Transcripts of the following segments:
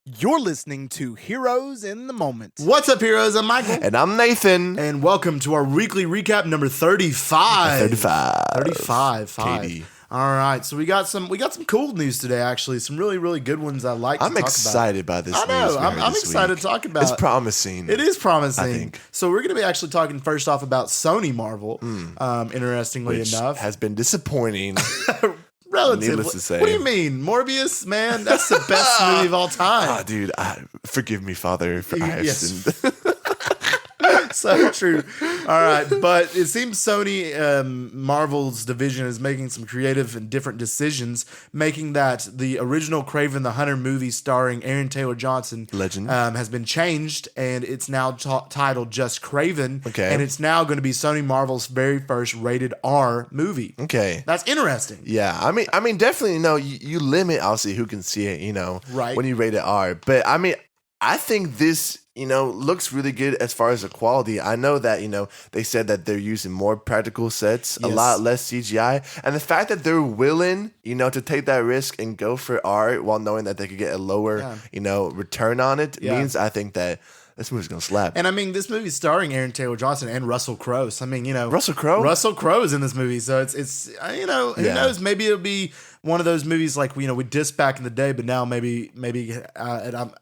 You're listening to Heroes in the Moment. What's up, heroes? I'm Michael. And I'm Nathan. And welcome to our weekly recap number 35. 35. Katie. All right, so we got some cool news today. Actually, some really good ones I like. I'm excited by this. I know. News I'm excited week. to talk about. It's promising. It is promising. I think. So we're going to be actually talking first off about Sony Marvel. Interestingly Which enough, has been disappointing. relatively. Needless to say. What do you mean, Morbius? Man, that's the best movie of all time. Oh, dude, forgive me, Father, for I have Yes. sinned. So true. All right, but it seems Sony Marvel's division is making some creative and different decisions, making that the original Kraven the Hunter movie starring Aaron Taylor Johnson Legend. has been changed, and it's now titled just Kraven. Okay. And it's now going to be Sony Marvel's very first rated R movie. Okay. That's interesting. Yeah, I mean, definitely, you limit obviously who can see it, Right. when you rate it R. But I mean, I think this, looks really good as far as the quality. I know that, they said that they're using more practical sets, a Yes. lot less CGI. And the fact that they're willing, to take that risk and go for art while knowing that they could get a lower, return on it means I think that this movie's going to slap. And I mean, this movie's starring Aaron Taylor Johnson and Russell Crowe. So, I mean, Russell Crowe? Russell Crowe is in this movie. So it's who knows? Maybe it'll be one of those movies like, we dissed back in the day, but now maybe it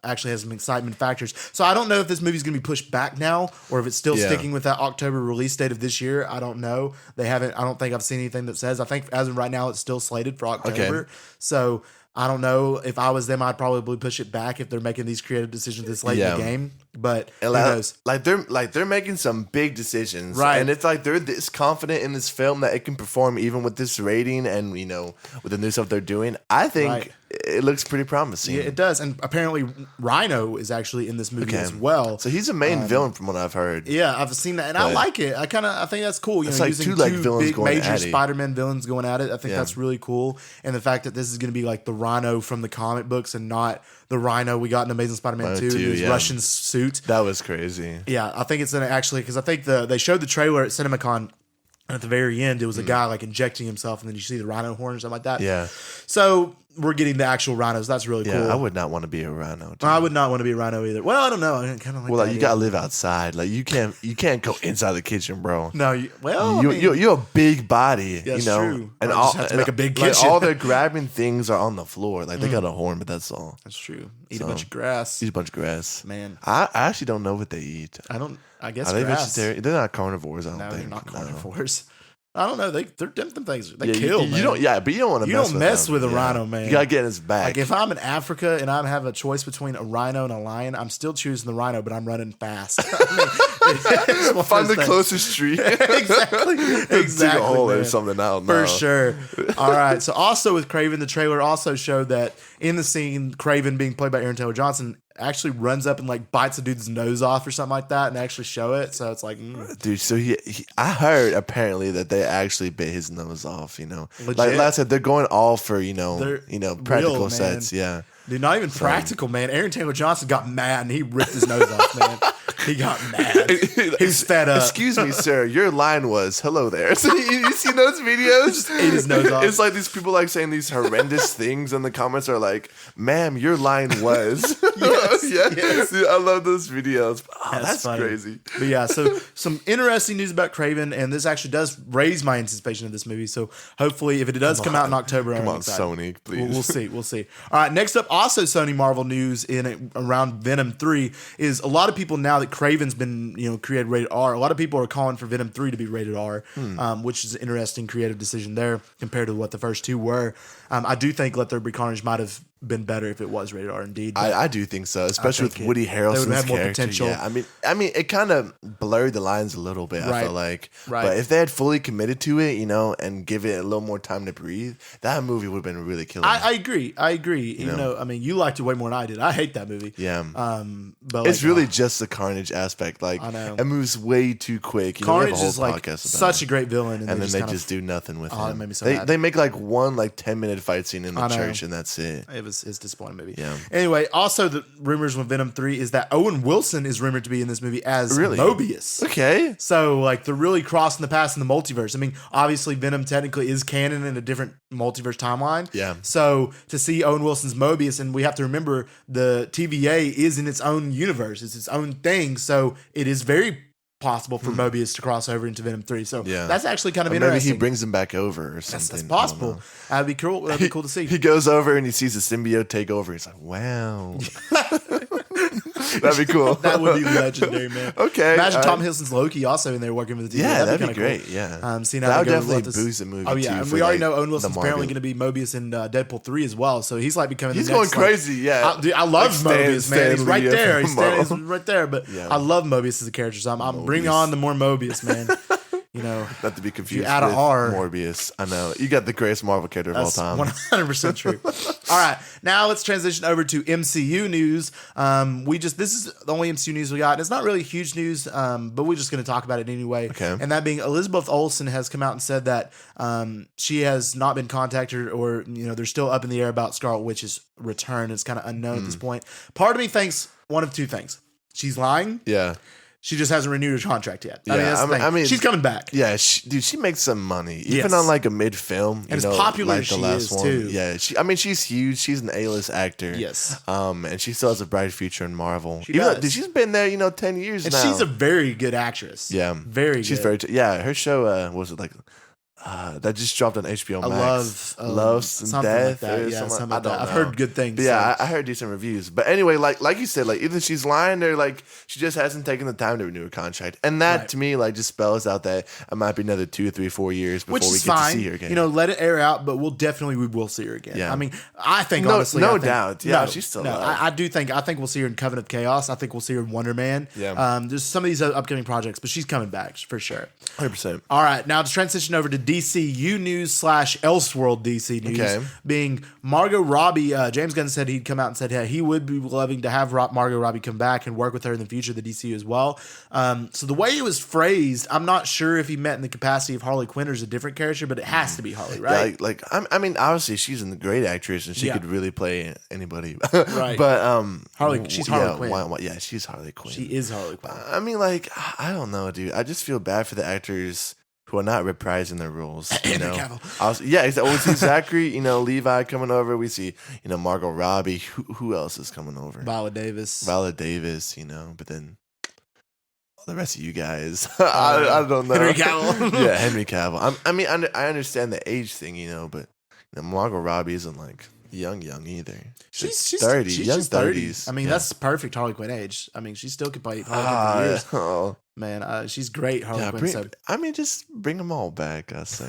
actually has some excitement factors. So I don't know if this movie's going to be pushed back now or if it's still sticking with that October release date of this year. I don't know. I don't think I've seen anything that says. I think as of right now, it's still slated for October. Okay. So I don't know. If I was them, I'd probably push it back if they're making these creative decisions this late in the game. But who knows? They're making some big decisions, Right? And it's like they're this confident in this film that it can perform even with this rating and with the new stuff they're doing. I think it looks pretty promising. Yeah, it does. And apparently Rhino is actually in this movie as well. So he's a main villain from what I've heard. Yeah, I've seen that, and I like it. I think that's cool. It's like using two villains big going major at it. Spider-Man villains going at it. I think that's really cool. And the fact that this is going to be like the Rhino from the comic books and not the Rhino we got in Amazing Spider-Man 2 in his Russian suit. That was crazy. Yeah, I think it's going to actually, because I think they showed the trailer at CinemaCon. And at the very end, it was a guy like injecting himself, and then you see the rhino horn or something like that. Yeah. So we're getting the actual rhinos. That's really cool. I would not want to be a rhino. Dude. I would not want to be a rhino either. Well, I don't know. I kind of like. Well, you gotta live outside. Like you can't go inside the kitchen, bro. No, you're a big body. That's true. And I all just have to make a big like, kitchen. all their grabbing things are on the floor. Like they got a horn, but that's all. That's true. Eat a bunch of grass. Eat a bunch of grass. Man, I actually don't know what they eat. I guess Are they grass. vegetarian? They're not carnivores. I don't No, think. they're not No. carnivores. I don't know. They're them things. They Yeah, kill. You man. don't. Yeah, but you don't want to. You don't mess with a rhino, man. You gotta get in his back. Like if I'm in Africa and I have a choice between a rhino and a lion, I'm still choosing the rhino, but I'm running fast. Find the closest tree. Exactly. Dig a hole or man. something. I don't know. For sure. All right. So also with Kraven, the trailer also showed that in the scene, Kraven being played by Aaron Taylor Johnson actually runs up and like bites a dude's nose off or something like that, and actually show it. So it's like, dude. So I heard apparently that they actually bit his nose off. Legit? Like I said, they're going all for practical real, sets. Yeah. Dude, not even practical, man. Aaron Taylor Johnson got mad and he ripped his nose off, man. He got mad. He's fed up. Excuse me, sir. Your line was "Hello there." So you see those videos? Just ate his nose off. It's like these people like saying these horrendous things, and the comments are like, "Ma'am, your line was." Yes. Dude, I love those videos. Oh, that's crazy. But yeah, so some interesting news about Kraven, and this actually does raise my anticipation of this movie. So hopefully, if it does come out in October, I'm excited. Sony, please. We'll see. All right, next up, also Sony Marvel news around Venom 3 is a lot of people now that Kraven's been created rated R. A lot of people are calling for Venom 3 to be rated R, which is an interesting creative decision there compared to what the first two were. I do think Let There Be Carnage might have been better if it was rated R indeed. I do think so, especially with Woody Harrelson's have more character. potential. Yeah, I mean, it kind of blurred the lines a little bit. I feel like, but if they had fully committed to it, and give it a little more time to breathe, that movie would have been really killer. I agree. I mean, you liked it way more than I did. I hate that movie. Yeah. But it's really just the Carnage aspect. Like, I know. it moves way too quick. Carnage is like such a great villain, and then they just do nothing with him. It made me so mad. They make like one 10-minute fight scene in the church, and that's it. It is a disappointing movie. Yeah. Anyway, also the rumors with Venom 3 is that Owen Wilson is rumored to be in this movie as Mobius. Okay. So like they're really crossing the paths in the multiverse. I mean, obviously Venom technically is canon in a different multiverse timeline. Yeah. So to see Owen Wilson's Mobius, and we have to remember the TVA is in its own universe. It's its own thing. So it is very possible for Mobius to cross over into Venom 3. So that's actually kind of interesting. Maybe he brings him back over or something. That's possible. That'd be cool. That'd be cool to see. He goes over and he sees the symbiote take over. He's like, wow. That'd be cool. That would be legendary, man. Okay. Imagine Tom Hiddleston's Loki also in there working with the TVA. Yeah, that'd be kinda great. Cool. Yeah. Seeing how that would they go definitely with this. boost the movie. Oh, yeah. Too, And for, we already like, know Owen Wilson's the apparently Marvel. going to be Mobius in Deadpool 3 as well. So he's like becoming He's the going next, crazy. Yeah. I love Mobius, man. He's right there. He's Marvel. right there. But I love Mobius as a character. So I'm bringing on the more Mobius, man. You know, not to be confused add with a R. Morbius. I know you got the greatest Marvel character of all time. 100% true. All right, now let's transition over to MCU news. This is the only MCU news we got. And it's not really huge news, but we're just going to talk about it anyway. Okay. And that being Elizabeth Olsen has come out and said that she has not been contacted, or they're still up in the air about Scarlet Witch's return. It's kind of unknown at this point. Part of me thinks one of two things: she's lying. Yeah. She just hasn't renewed her contract yet. Yeah, I mean, she's coming back. Yeah, she makes some money, even Yes. on like a mid film. And as popular like as the she last is, one. too. Yeah, she's huge. She's an A-list actor. Yes. And she still has a bright future in Marvel. She does. Dude, she's been there, 10 years And now. she's a very good actress. yeah, Very good. She's very. Yeah, her show was it like. That just dropped on HBO Max. Love, and something Death, like that. or Yeah, something. like that. I've heard good things. But yeah, I heard decent reviews. But anyway, like you said, like either she's lying or like she just hasn't taken the time to renew her contract, and that to me like just spells out that it might be another 2 or 3, 4 years before which we is get fine. to see her again. Let it air out, but we will see her again. Yeah. I mean, I think No- honestly, no I think- doubt. Yeah, she's still alive. I do think we'll see her in Covenant of Chaos. I think we'll see her in Wonder Man. Yeah. There's some of these upcoming projects, but she's coming back for sure. 100%. All right, now to transition over to DCU news / Elseworld DC news, Okay. being Margot Robbie. James Gunn said he'd come out and said he would be loving to have Margot Robbie come back and work with her in the future of the DCU as well. So the way it was phrased, I'm not sure if he meant in the capacity of Harley Quinn or as a different character, but it has to be Harley, right? Yeah, I mean, obviously she's a great actress and she could really play anybody. Right. But she's Harley Quinn. Yeah, she's Harley Quinn. She is Harley Quinn. I mean, like, I don't know, dude. I just feel bad for the actors who are not reprising their roles. Henry Cavill. We see Zachary, Levi coming over. We see, Margot Robbie. Who else is coming over? Viola Davis. But then the rest of you guys, I don't know. Henry Cavill. Yeah, Henry Cavill. I understand the age thing, but Margot Robbie isn't like young either. She's 30, she's young just 30. 30s. I mean, that's perfect Harley Quinn age. I mean, she still could play Harley Quinn for years. Oh. Man, she's great, Harley Quinn. Just bring them all back, I say.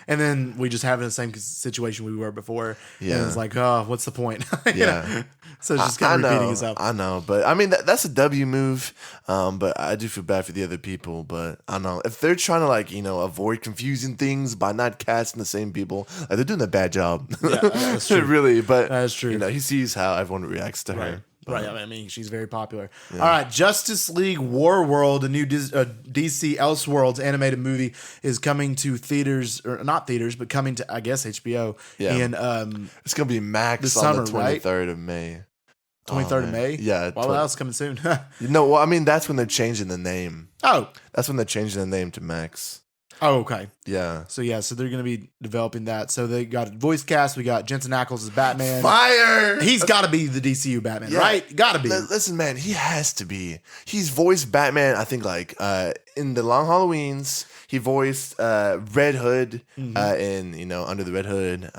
And then we just have the same situation we were before. Yeah. And it's like, oh, what's the point? Yeah. So it's just kind of repeating itself. I know, but I mean, that's a W move. But I do feel bad for the other people. But I don't know if they're trying to avoid confusing things by not casting the same people. They're doing a bad job. Yeah, that's true. Really, but That's true. He sees how everyone reacts to her. Right. I mean, she's very popular. Yeah. All right. Justice League War World, a new DC Elseworlds animated movie, is coming to theaters, or not theaters, but coming to, I guess, HBO. Yeah. And it's going to be Max the summer, on the 23rd of May. 23rd of May? Yeah. Well, that's coming soon. That's when they're changing the name. Oh. That's when they're changing the name to Max. Oh, okay. Yeah. So they're going to be developing that. So they got a voice cast. We got Jensen Ackles as Batman. Fire! He's got to be the DCU Batman, right? Got to be. Listen, man, he has to be. He's voiced Batman, I think, in the Long Halloweens. He voiced Red Hood in, Under the Red Hood.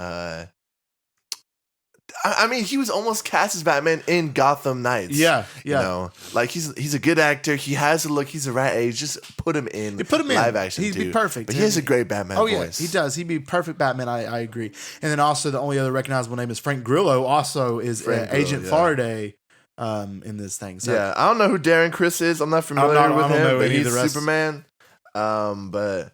I mean, he was almost cast as Batman in Gotham Knights. Yeah. He's a good actor. He has a look. He's the right age. Just put him in live action. He'd be perfect. But he has a great Batman voice. He does. He'd be perfect Batman. I agree. And then also the only other recognizable name is Frank Grillo. Also is Agent Faraday in this thing. So, yeah, I don't know who Darren Criss is. I'm not familiar with him, but he's Superman. But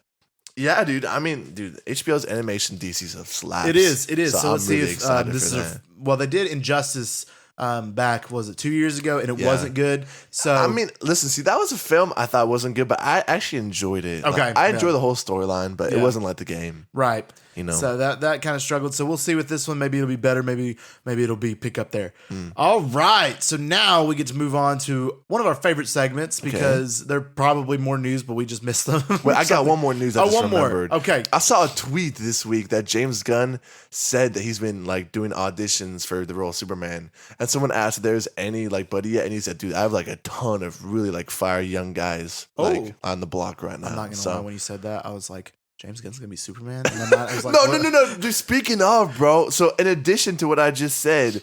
yeah, dude. I mean, HBO's animation DC stuff slaps. It is. So I'm let's really see if excited this for is. that. Well, they did Injustice back, was it 2 years ago, and it wasn't good. So I mean, listen, see, that was a film I thought wasn't good, but I actually enjoyed it. Okay, I enjoyed the whole storyline, but it wasn't like the game. Right. You know, so that kind of struggled. So we'll see with this one. Maybe it'll be better. Maybe it'll be pick up there. All right. So now we get to move on to one of our favorite segments because they're probably more news, but we just missed them. Wait, I got one more news. I just remembered. More. Okay. I saw a tweet this week that James Gunn said that he's been like doing auditions for the role of Superman, and someone asked if there's any like buddy yet, and he said, "Dude, I have like a ton of really like fire young guys like on the block right now." I'm not gonna lie. When you said that, I was like, James Gunn's gonna be Superman. And then I was like, no. Dude, speaking of, bro. So in addition to what I just said,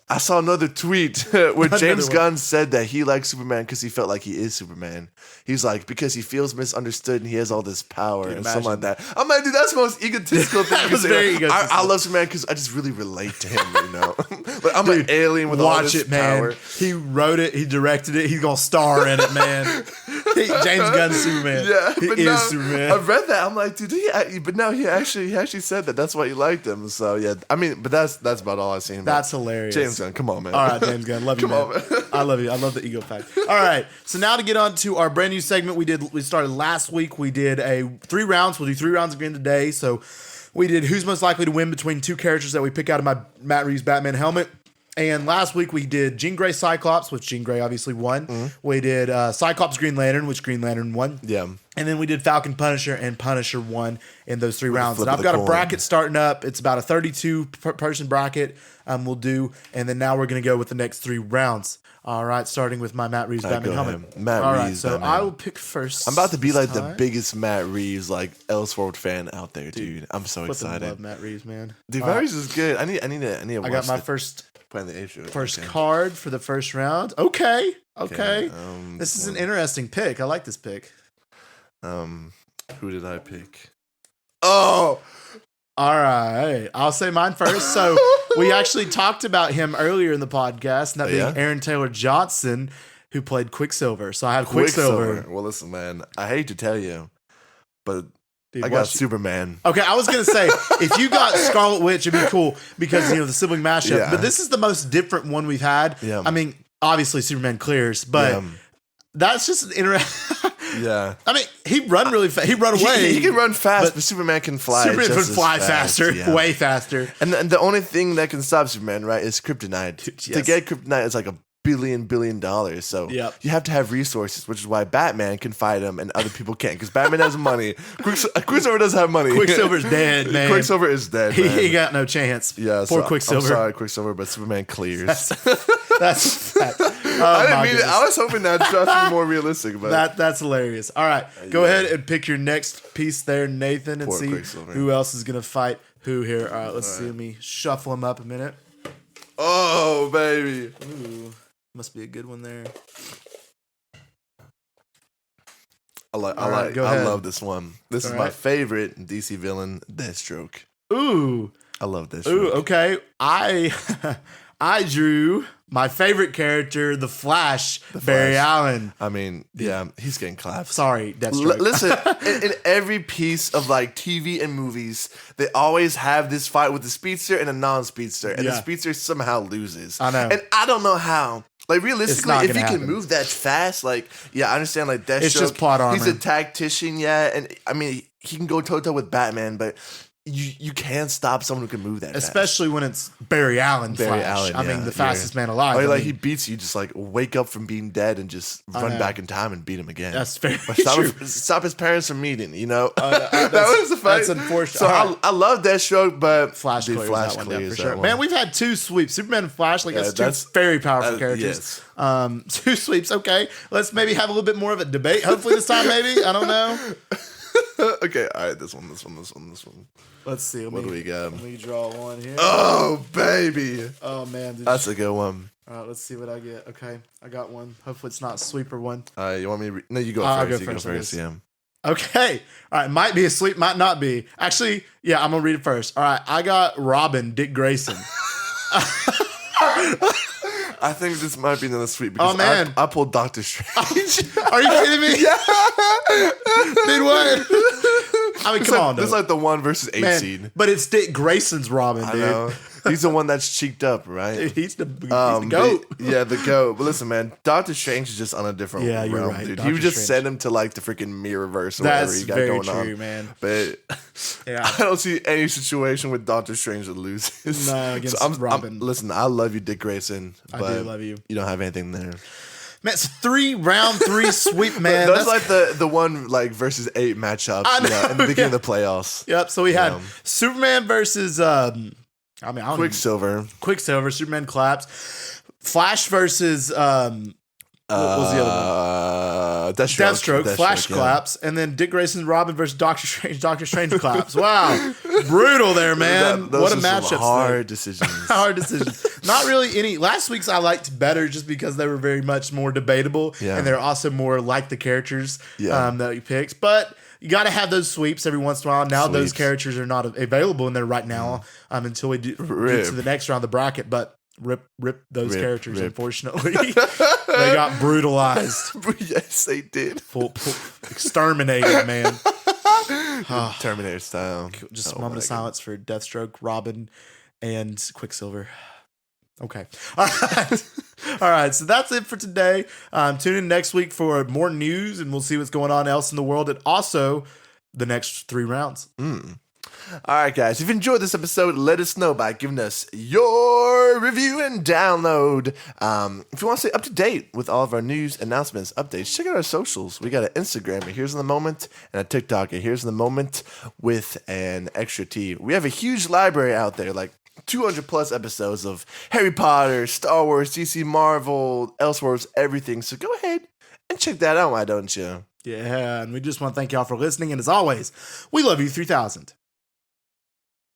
I saw another tweet where James Gunn said that he likes Superman because he felt like he is Superman. He's like, because he feels misunderstood and he has all this power and something like that. I'm like, dude, that's the most egotistical thing you say. Like, I love Superman because I just really relate to him, you know? Like, I'm an alien with all this power. Man. He wrote it, he directed it, he's going to star in it, man. James Gunn's Superman. Yeah, he is Superman. I read that. I'm like, dude, but no, he actually said that. That's why he liked him. So yeah, I mean, but that's about all I've seen. That's hilarious. James Gunn, come on, man. All right, James Gunn, love you, man. I love you. I love the ego fact. All right, so now to get on to our brand new segment we started last week. We did 3 rounds. We'll do 3 rounds again today. So we did who's most likely to win between 2 characters that we pick out of my Matt Reeves Batman helmet. And last week we did Jean Grey Cyclops, which Jean Grey obviously won. We did Cyclops Green Lantern, which Green Lantern won. Yeah. And then we did Falcon Punisher, and Punisher won in those 3 rounds. And I've got a bracket starting up. It's about a 32-person bracket we'll do. And then now we're going to go with the next 3 rounds. All right, starting with my Matt Reeves Batman helmet. Matt Reeves. So I will pick first. I'm about to be like the biggest Matt Reeves like Elseworld fan out there, dude. I'm so excited. I love Matt Reeves, man. Dude, Matt Reeves is good. I need to watch. I got my first the card for the first round. Okay. This is an interesting pick. I like this pick. Who did I pick? Oh, all right. I'll say mine first. So we actually talked about him earlier in the podcast, and that being Aaron Taylor Johnson, who played Quicksilver. So I have Quicksilver. Well, listen, man. I hate to tell you, but I got Superman. Okay, I was gonna say if you got Scarlet Witch, it'd be cool because the sibling mashup. Yeah. But this is the most different one we've had. Yeah. I mean, obviously Superman clears, but that's just an interesting. Yeah. I mean, he'd run really fast. He'd run away. He can run fast, but Superman can fly. Superman can fly faster, way faster. And the only thing that can stop Superman, right, is kryptonite. Yes. To get kryptonite is like $1 billion. So you have to have resources, which is why Batman can fight him and other people can't, because Batman has money. Quicksilver doesn't have money. Quicksilver's dead, man. Quicksilver is dead, man. He got no chance. Yeah, Poor Quicksilver. I'm sorry, Quicksilver, but Superman clears. That's fact. I didn't mean it. I was hoping that to be more realistic, but that's hilarious. All right, go ahead and pick your next piece there, Nathan, and see who else is gonna fight who here. All right, let's see. Let me shuffle them up a minute. Oh, baby. Ooh, must be a good one there. I love this one. This is my favorite DC villain, Deathstroke. Ooh, I love Deathstroke. Ooh, okay. I drew my favorite character, the Flash, Barry Allen. I mean, yeah, he's getting clapped. Sorry, Deathstroke. Listen, in every piece of like TV and movies, they always have this fight with the speedster and a non-speedster, and the speedster somehow loses. I know, and I don't know how. Like realistically, if he can move that fast, like I understand. Like Deathstroke, it's just plot armor. He's a tactician, and I mean he can go toe to toe with Batman, but. You can't stop someone who can move that especially fast. when it's Barry Allen. I mean, the fastest man alive. Like he beats you, just like wake up from being dead and just run back in time and beat him again. That's very true. Stop his parents from meeting. You know, that was the fight. That's unfortunate. So I love Deathstroke, but Flash clears that one for sure. One. Man, we've had 2 sweeps. Superman and Flash, like that's 2 very powerful characters. Yes. 2 sweeps. Okay, let's maybe have a little bit more of a debate. Hopefully this time, maybe I don't know. Okay, all right. This one. Let's see. What do we got? Let me draw one here. Oh, baby. Oh, man. That's a good one. All right, let's see what I get. Okay, I got one. Hopefully it's not a sweeper one. You want me to No, you go first. I'll go first. Yeah. Okay. All right, might be a sweep, might not be. Actually, yeah, I'm going to read it first. All right, I got Robin, Dick Grayson. I think this might be another sweep because I pulled Doctor Strange. Are you kidding me? Yeah. Dude, what? I mean, come on. This is like the 1 versus 8 seed. But it's Dick Grayson's Robin, dude. I know. He's the one that's cheeked up, right? He's the goat. The goat. But listen, man, Doctor Strange is just on a different realm, right. dude. Doctor He would just Strange. send him to like the freaking Mirrorverse or whatever he got very going true, on. man. But I don't see any situation with Doctor Strange that loses. No, against Robin. Listen, I love you, Dick Grayson. I But do love you. You don't have anything there. Man, it's round three sweep, man. That's like the one like versus 8 matchup in the beginning of the playoffs. Yep. So we had Superman versus I don't Quicksilver. Quicksilver, Superman claps. Flash versus what was the other one? Deathstroke, Flash claps, and then Dick Grayson, Robin versus Doctor Strange. Doctor Strange claps. Wow, brutal there, man. Those what a are some matchup! hard decisions. Hard decisions. Not really any. Last week's I liked better just because they were very much more debatable, and they're also more like the characters that you picked. But you got to have those sweeps every once in a while. Now those characters are not available in there right now until we get to the next round of the bracket. But rip those characters. Unfortunately, they got brutalized. Yes, they did. Full exterminated, man. Terminator style. Just a moment of silence for Deathstroke, Robin, and Quicksilver. Okay. All right. So that's it for today. Tune in next week for more news, and we'll see what's going on else in the world, and also the next 3 rounds. All right, guys. If you enjoyed this episode, let us know by giving us your review and download. If you want to stay up to date with all of our news, announcements, updates, check out our socials. We got an Instagram at Here's in the Moment and a TikTok at Here's in the Moment with an extra T. We have a huge library out there, like 200 plus episodes of Harry Potter, Star Wars, DC, Marvel, Elseworlds, everything. So go ahead and check that out, why don't you? Yeah, and we just want to thank y'all for listening. And as always, we love you 3000.